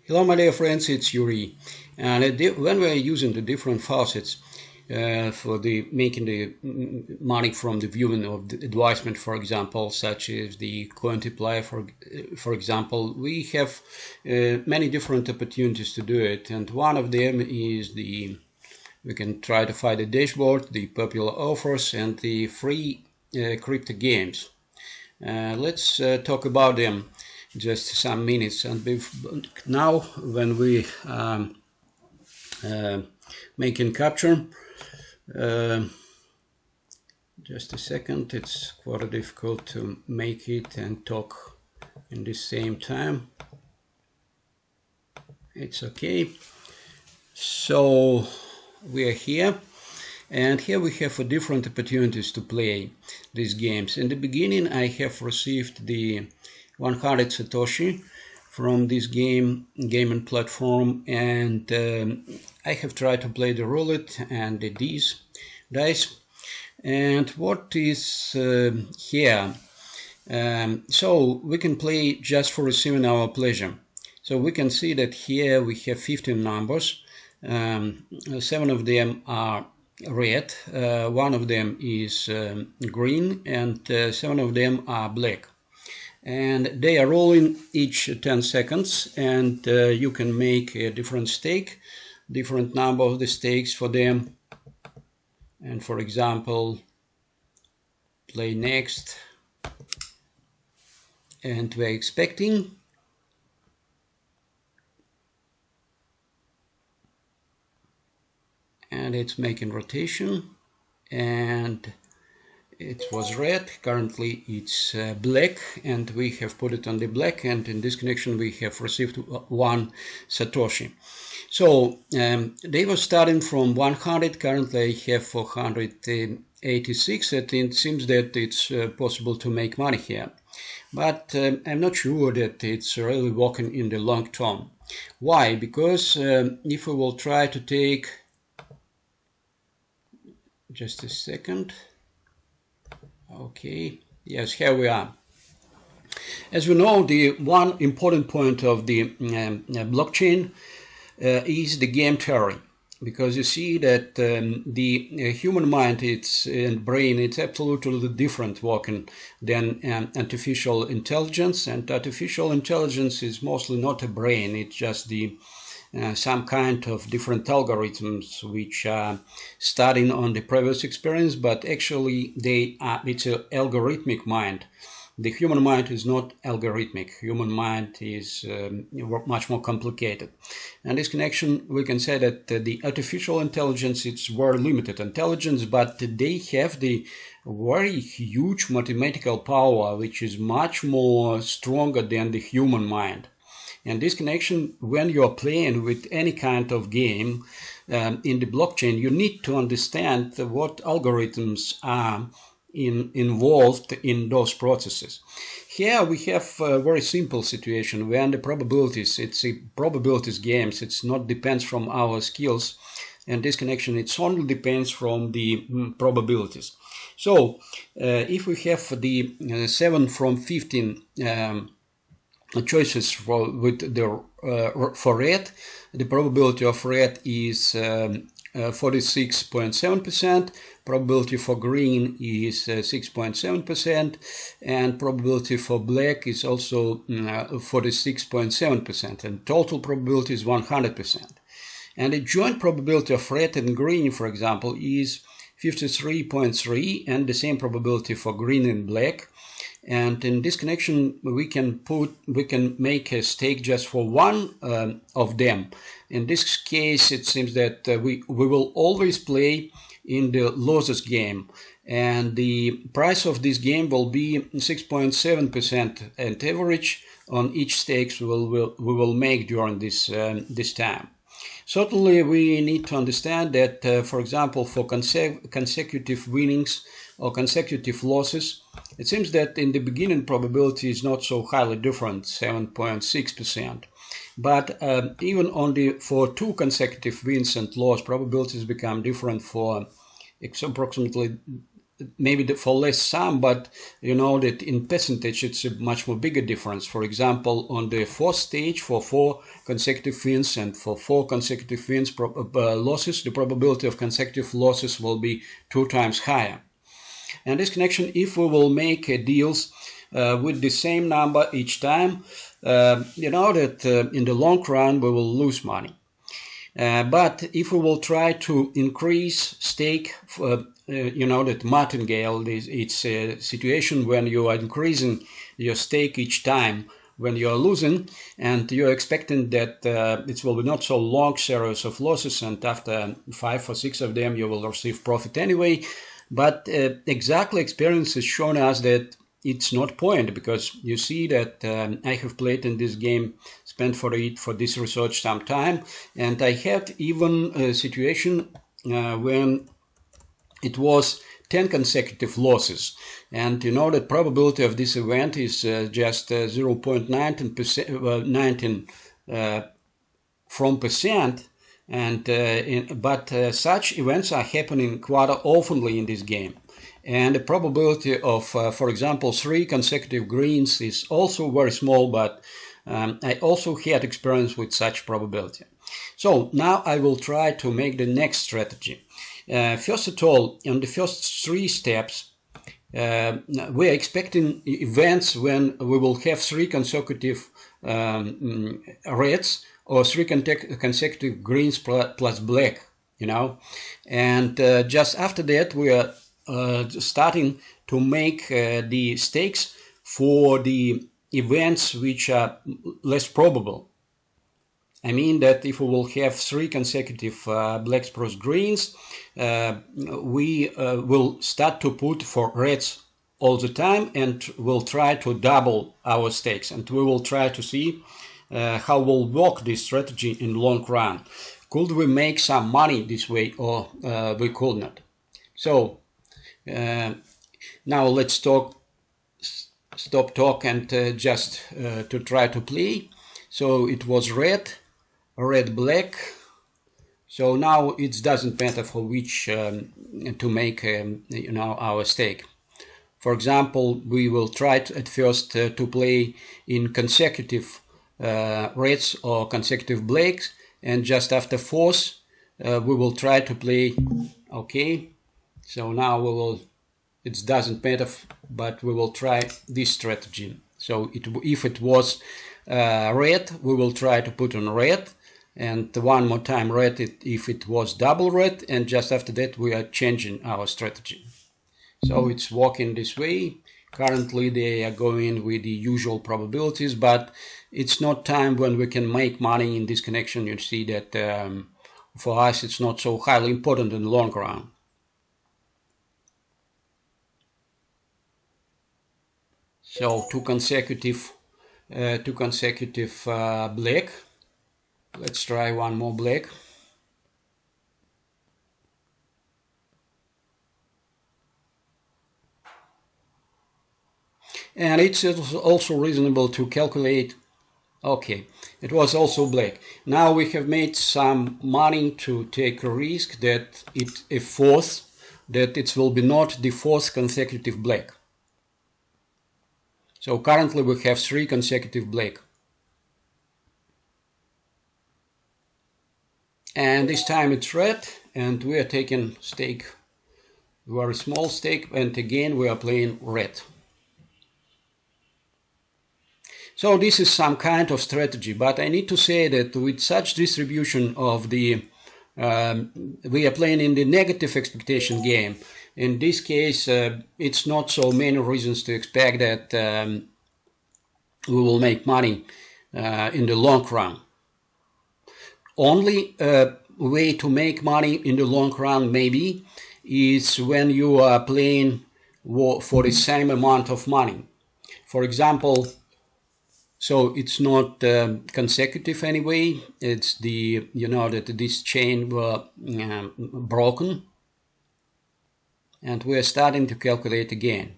Hello my dear friends, it's Yuri. And when we're using the different faucets for the making the money from the viewing of the advertisement, for example, such as the Cointiply, for example, we have many different opportunities to do it. And one of them is we can try to find the dashboard, the popular offers, and the free crypto games. Let's talk about them just some minutes. And now when we making capture, just a second, it's quite difficult to make it and talk in the same time. It's okay. So we are here, and here we have different opportunities to play these games. In the beginning I have received the 100 Satoshi from this gaming platform, and I have tried to play the roulette and the dice. And what is here? So we can play just for receiving our pleasure. So we can see that here we have 15 numbers. 7 of them are red, 1 of them is green, and 7 of them are black. And they are rolling each 10 seconds, and you can make a different stake, different number of the stakes for them. And for example, play next, and we're expecting. And it's making rotation, and it was red, currently it's black, and we have put it on the black, and in this connection we have received 1 Satoshi. So they were starting from 100, currently I have 486, and it seems that it's possible to make money here. But I'm not sure that it's really working in the long term. Why? Because if we will try to take, just a second. Okay, yes, here we are. As we know, the one important point of the blockchain is the game theory, because you see that the human mind and brain, it's absolutely different working than artificial intelligence. And artificial intelligence is mostly not a brain, it's just the some kind of different algorithms which are starting on the previous experience, but actually it's an algorithmic mind. The human mind is not algorithmic. Human mind is much more complicated. And this connection, we can say that the artificial intelligence, it's very limited intelligence, but they have the very huge mathematical power, which is much more stronger than the human mind. And this connection, when you are playing with any kind of game in the blockchain, you need to understand what algorithms are involved in those processes. Here we have a very simple situation when the probabilities, it's a probabilities games, it's not depends from our skills, and this connection, it only depends from the probabilities. So if we have the 7 from 15 choices for red, the probability of red is 46.7%, probability for green is 6.7%, and probability for black is also 46.7%, and total probability is 100%. And the joint probability of red and green, for example, is 53.3, and the same probability for green and black. And in this connection, we can make a stake just for one of them. In this case, it seems that we will always play in the losers game, and the price of this game will be 6.7% at average on each stakes we will make during this time. Certainly, we need to understand that, for example, for consecutive winnings or consecutive losses, it seems that in the beginning probability is not so highly different, 7.6%. But even for 2 consecutive wins and loss, probabilities become different for approximately maybe for less sum, but you know that in percentage it's a much more bigger difference. For example, on the fourth stage, for 4 consecutive wins and for 4 consecutive wins losses, the probability of consecutive losses will be 2 times higher. And this connection, if we will make deals with the same number each time, you know that in the long run we will lose money. But if we will try to increase stake, you know that martingale, it's a situation when you are increasing your stake each time when you are losing, and you're expecting that it will be not so long series of losses, and after 5 or 6 of them you will receive profit anyway. But exactly experience has shown us that it's not point, because you see that I have played in this game, spent for this research some time, and I had even a situation when it was 10 consecutive losses, and you know that probability of this event is just 0.19% from percent, and but such events are happening quite oftenly in this game. And the probability of, for example, 3 consecutive greens is also very small, but I also had experience with such probability. So now I will try to make the next strategy. First of all, in the first 3 steps, we are expecting events when we will have 3 consecutive reds or 3 consecutive greens plus black, you know. And just after that, we are starting to make the stakes for the events which are less probable. I mean that if we will have 3 consecutive blacks plus greens, we will start to put for reds all the time, and we'll try to double our stakes, and we will try to see how will work this strategy in long run. Could we make some money this way, or we could not? So now let's stop talk and just to try to play. So it was red, black. So now it doesn't matter for which to make you know, our stake. For example, we will try at first to play in consecutive reds or consecutive blacks, and just after 4th we will try to play. Okay, so now we will, it doesn't matter, but we will try this strategy. So if it was red, we will try to put on red, and one more time red if it was double red, and just after that we are changing our strategy. So it's working this way. Currently they are going with the usual probabilities, but it's not time when we can make money in this connection. You see that for us it's not so highly important in the long run. So 2 consecutive black. Let's try one more black. And it's also reasonable to calculate. Okay, it was also black. Now we have made some money to take a risk that it will be not the 4th consecutive black. So currently we have 3 consecutive black. And this time it's red, and we are taking stake, very small stake, and again we are playing red. So this is some kind of strategy, but I need to say that with such distribution of the, we are playing in the negative expectation game. In this case, it's not so many reasons to expect that we will make money in the long run. Only way to make money in the long run maybe is when you are playing for the same amount of money. For example, so it's not consecutive anyway. It's the, you know, that this chain were broken, and we're starting to calculate again.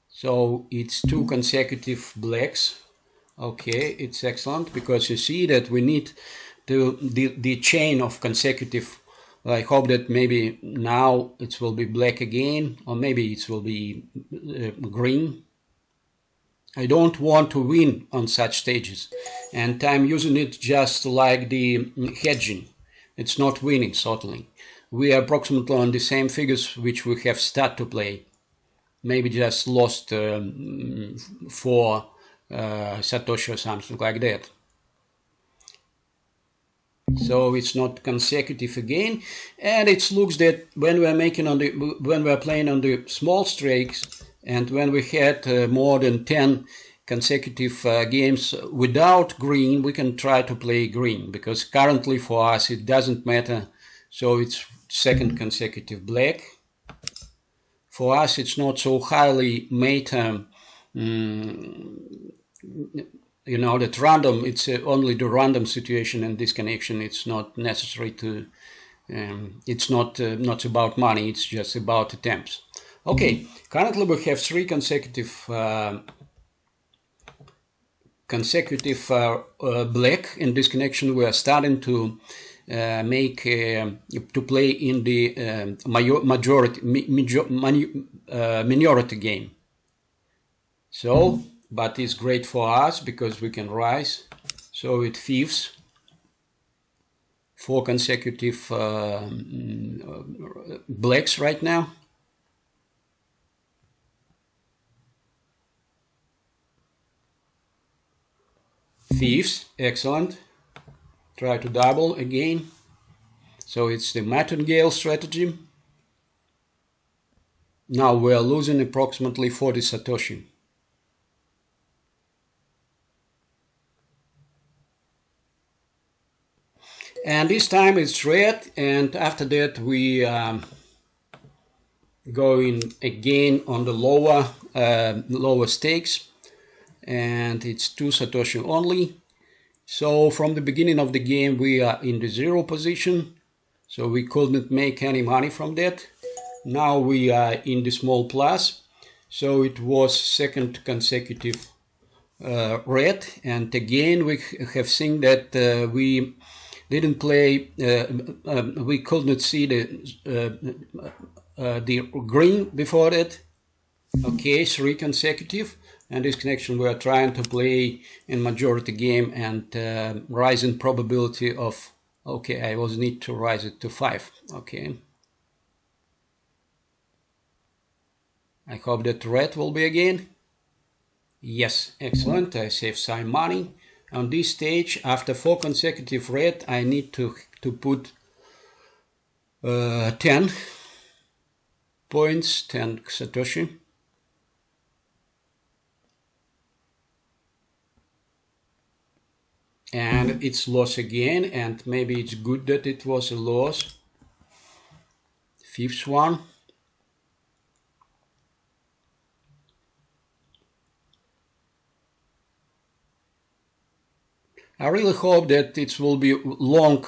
So it's 2 consecutive blacks. Okay, it's excellent, because you see that we need the chain of consecutive I hope that maybe now it will be black again, or maybe it will be green. I don't want to win on such stages, and I'm using it just like the hedging. It's not winning, certainly. We are approximately on the same figures which we have started to play. Maybe just lost 4 Satoshi or something like that. So it's not consecutive again, and it looks that when we are playing on the small stakes, and when we had more than 10 consecutive games without green, we can try to play green, because currently for us it doesn't matter. So it's second consecutive black. For us it's not so highly matter. You know that random, it's only the random situation in this connection. It's not necessary to it's not about money, it's just about attempts. Okay, currently we have 3 consecutive black. In this connection we are starting to make to play in the minority game. So but it's great for us because we can rise. So it fifths 4 consecutive blacks right now. Fifths, excellent. Try to double again. So it's the martingale strategy. Now we are losing approximately 40 Satoshi. And this time it's red, and after that we go in again on the lower stakes, and it's 2 Satoshi only. So from the beginning of the game we are in the 0 position, so we couldn't make any money from that. Now we are in the small plus, so it was second consecutive red, and again we have seen that we didn't play, we could not see the green before that. Okay, 3 consecutive, and this connection we are trying to play in majority game and rising probability of, okay, I was need to rise it to 5. Okay, I hope that red will be again. Yes, excellent. I save some money. On this stage, after 4 consecutive red, I need to put 10 points, 10 Satoshi. And it's loss again, and maybe it's good that it was a loss. Fifth one. I really hope that it will be long,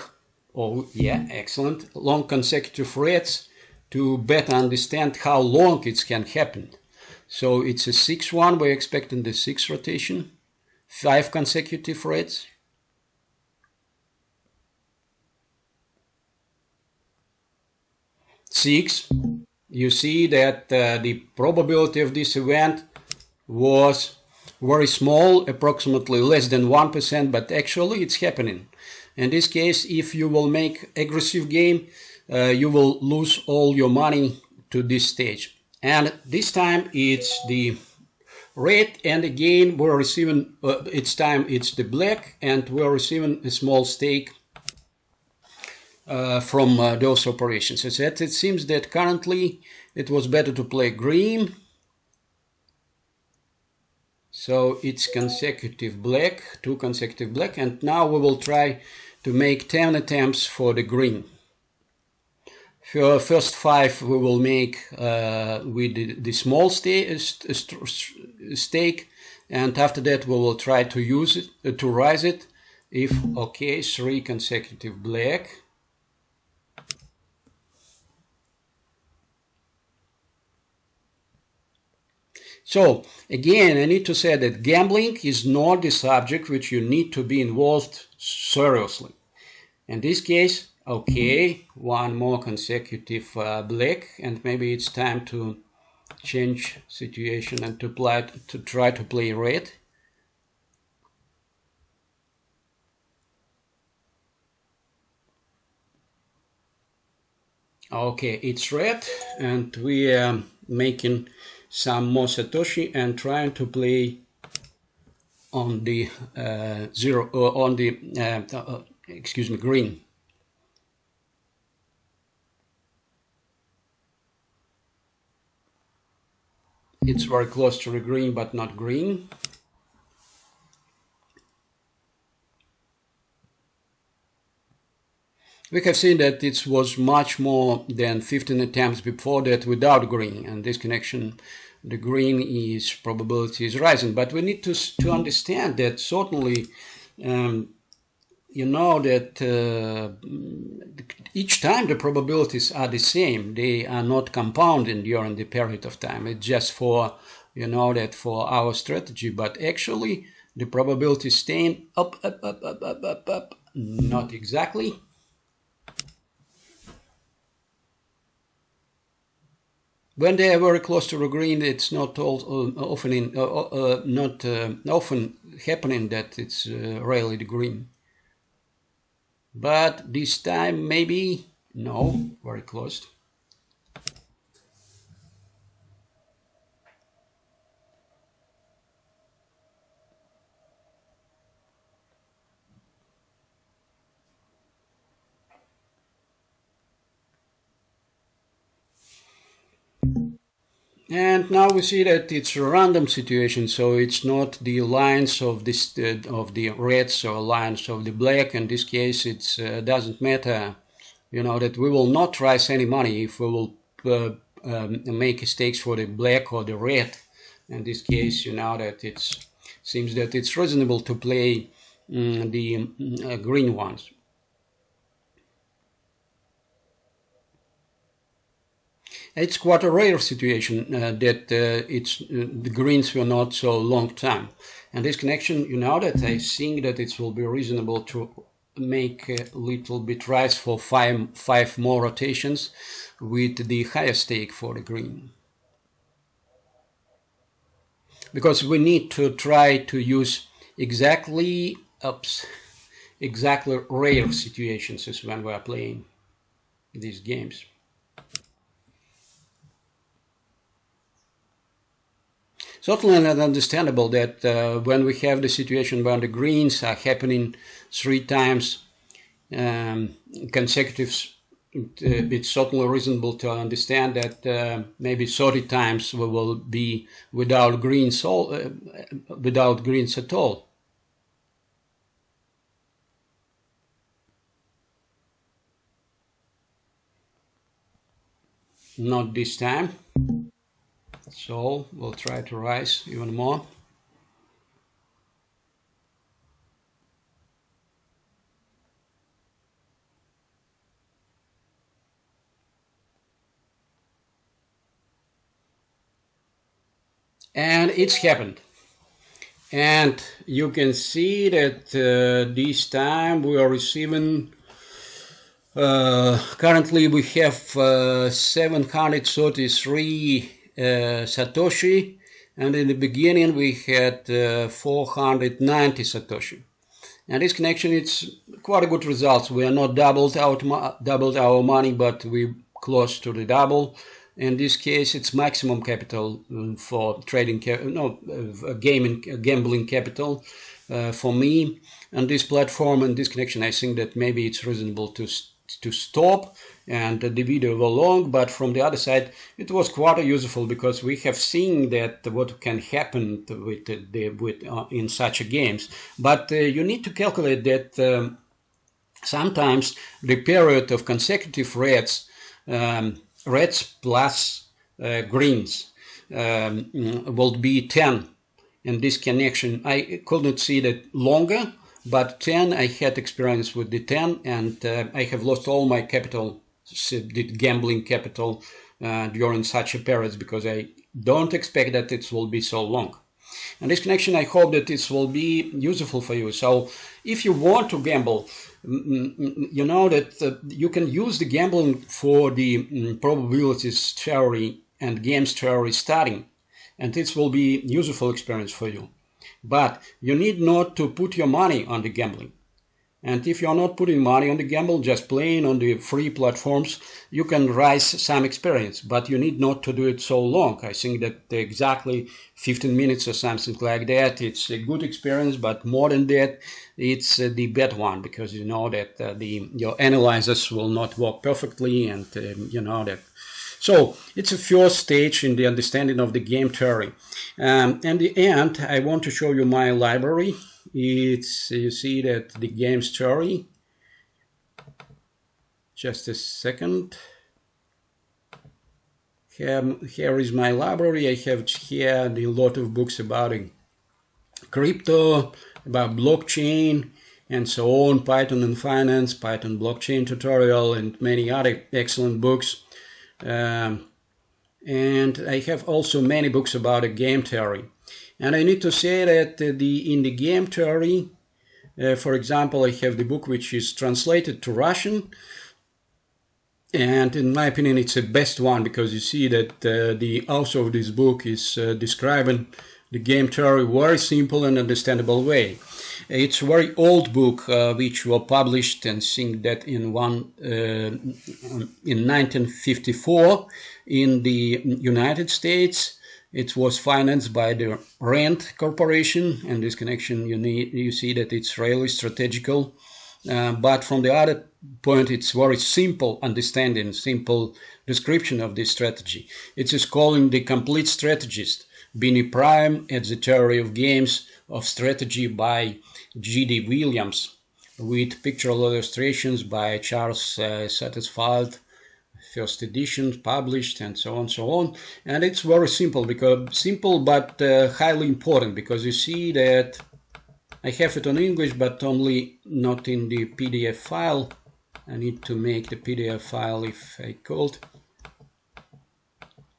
oh yeah, excellent, long consecutive reds to better understand how long it can happen. So it's a 6-1, we're expecting the 6 rotation, 5 consecutive reds. Six, you see that the probability of this event was very small, approximately less than 1%, but actually it's happening. In this case, if you will make aggressive game, you will lose all your money to this stage. And this time it's the red, and again we're receiving, it's the black, and we're receiving a small stake from those operations. As it seems that currently it was better to play green. So it's consecutive black, 2 consecutive black, and now we will try to make 10 attempts for the green. For first 5 we will make with the small stake, and after that we will try to use it, to rise it. If, okay, 3 consecutive black. So again, I need to say that gambling is not the subject which you need to be involved seriously. In this case, Okay, one more consecutive black, and maybe it's time to change situation and to try to play red. Okay, it's red, and we are making some more Satoshi and trying to play on the zero on the excuse me, green. It's very close to the green, but not green. We have seen that it was much more than 15 attempts before that without green, and this connection, the green is probability is rising. But we need to understand that certainly, you know that each time the probabilities are the same. They are not compounding during the period of time. It's just for, you know, that for our strategy, but actually the probability is staying up, up, up, up, up, up, up. Not exactly. When they are very close to the green, it's not often happening that it's really the green. But this time, maybe no, very close. And now we see that it's a random situation, so it's not the lines of this of the reds or lines of the black. In this case, it doesn't matter. You know that we will not raise any money if we will make stakes for the black or the red. In this case, you know that it seems that it's reasonable to play the green ones. It's quite a rare situation that the greens were not so long time. And this connection, you know that I think that it will be reasonable to make a little bit rise for five more rotations with the higher stake for the green. Because we need to try to use exactly rare situations as when we are playing these games. Certainly not understandable that when we have the situation where the greens are happening 3 times consecutive, it's certainly reasonable to understand that maybe 30 times we will be without greens at all. Not this time. So we'll try to rise even more. And it's happened. And you can see that this time we are receiving, currently we have 733 Satoshi, and in the beginning we had 490 Satoshi. And this connection, it's quite a good result. We are not doubled our money, but we close to the double. In this case, it's maximum capital for trading, gambling capital for me. And this platform and this connection, I think that maybe it's reasonable to stop, and the video was long, but from the other side it was quite useful because we have seen that what can happen with in such games. But you need to calculate that sometimes the period of consecutive reds plus greens will be 10. In this connection, I could not see that longer, but 10, I had experience with the 10, and I have lost all my capital, the gambling capital, during such a period, because I don't expect that it will be so long. And this connection, I hope that this will be useful for you. So if you want to gamble, you know that you can use the gambling for the probabilities theory and games theory studying, and this will be useful experience for you. But you need not to put your money on the gambling. And if you're not putting money on the gamble, just playing on the free platforms, you can rise some experience, but you need not to do it so long. I think that exactly 15 minutes or something like that, it's a good experience, but more than that, it's the bad one, because you know that your analyzers will not work perfectly, and you know that. So it's a first stage in the understanding of the game theory. In the end, I want to show you my library. It's, you see that the games theory, just a second. Here is my library. I have here a lot of books about crypto, about blockchain, and so on, Python and finance, Python blockchain tutorial, and many other excellent books. And I have also many books about game theory. And I need to say that in the game theory, for example, I have the book which is translated to Russian, and in my opinion it's the best one, because you see that the author of this book is describing the game theory very simple and understandable way. It's a very old book which was published, and think that in 1954 in the United States. It was financed by the Rand Corporation, and this connection you see that it's really strategical. But from the other point, it's very simple understanding, simple description of this strategy. It is calling the complete strategist, Benny Prime at the Theory of Games of Strategy by G.D. Williams, with pictorial illustrations by Charles Satterfield. First edition published, and so on, and it's very simple, because simple but highly important, because you see that I have it on English but only not in the PDF file. I need to make the PDF file if I could.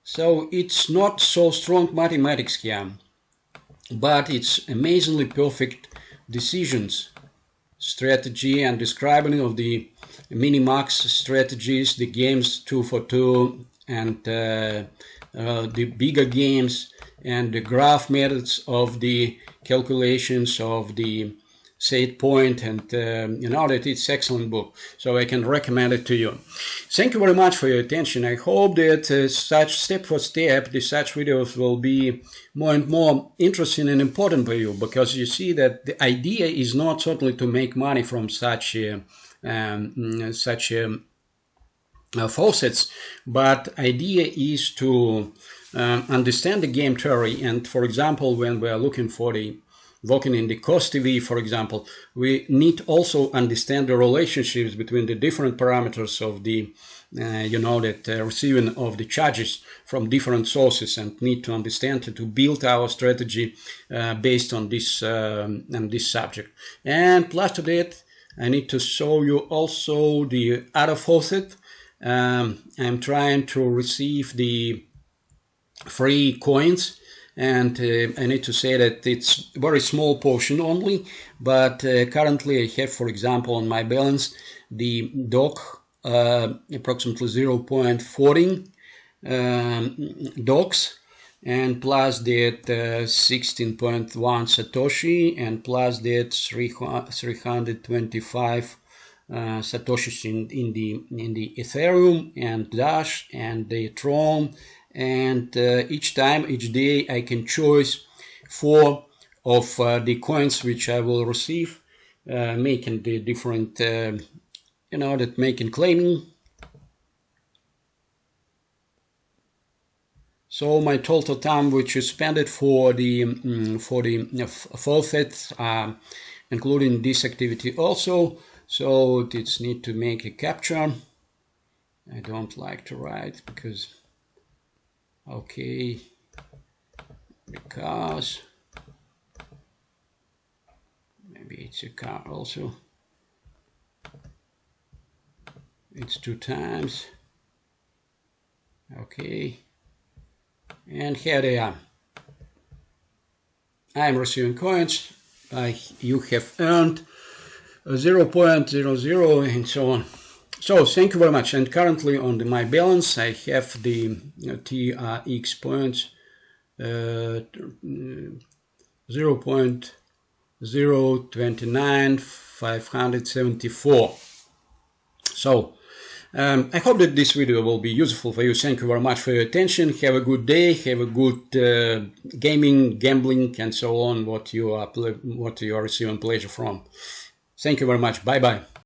So it's not so strong mathematics here, but it's amazingly perfect decisions strategy and describing of the minimax strategies, the games 2 for 2, and the bigger games, and the graph methods of the calculations of the set point, and you know that it's an excellent book, so I can recommend it to you. Thank you very much for your attention. I hope that such step for step, such videos will be more and more interesting and important for you, because you see that the idea is not certainly to make money from such faucets, but idea is to understand the game theory. And for example, when we are looking for the working in the cost TV, for example, we need also understand the relationships between the different parameters of the receiving of the charges from different sources, and need to understand to build our strategy based on this subject. And plus to that, I need to show you also the other faucet. I'm trying to receive the free coins, and I need to say that it's a very small portion only, but currently I have, for example, on my balance the DOC approximately 0.14 DOCs, and plus that 16.1 Satoshi, and plus that 325 Satoshis in the Ethereum and Dash and the Tron. And each day I can choose 4 of the coins which I will receive, making the different that making claiming. So my total time which is spent for the faucets, including this activity also. So it's need to make a capture. I don't like to write because okay, because maybe it's a car also. It's 2 times. Okay, and here they are. I'm receiving coins. You have earned 0.00 and so on. So thank you very much. And currently on my balance, I have the TRX points 0.029574. So I hope that this video will be useful for you. Thank you very much for your attention. Have a good day. Have a good gaming, gambling, and so on. What you are receiving pleasure from. Thank you very much. Bye bye.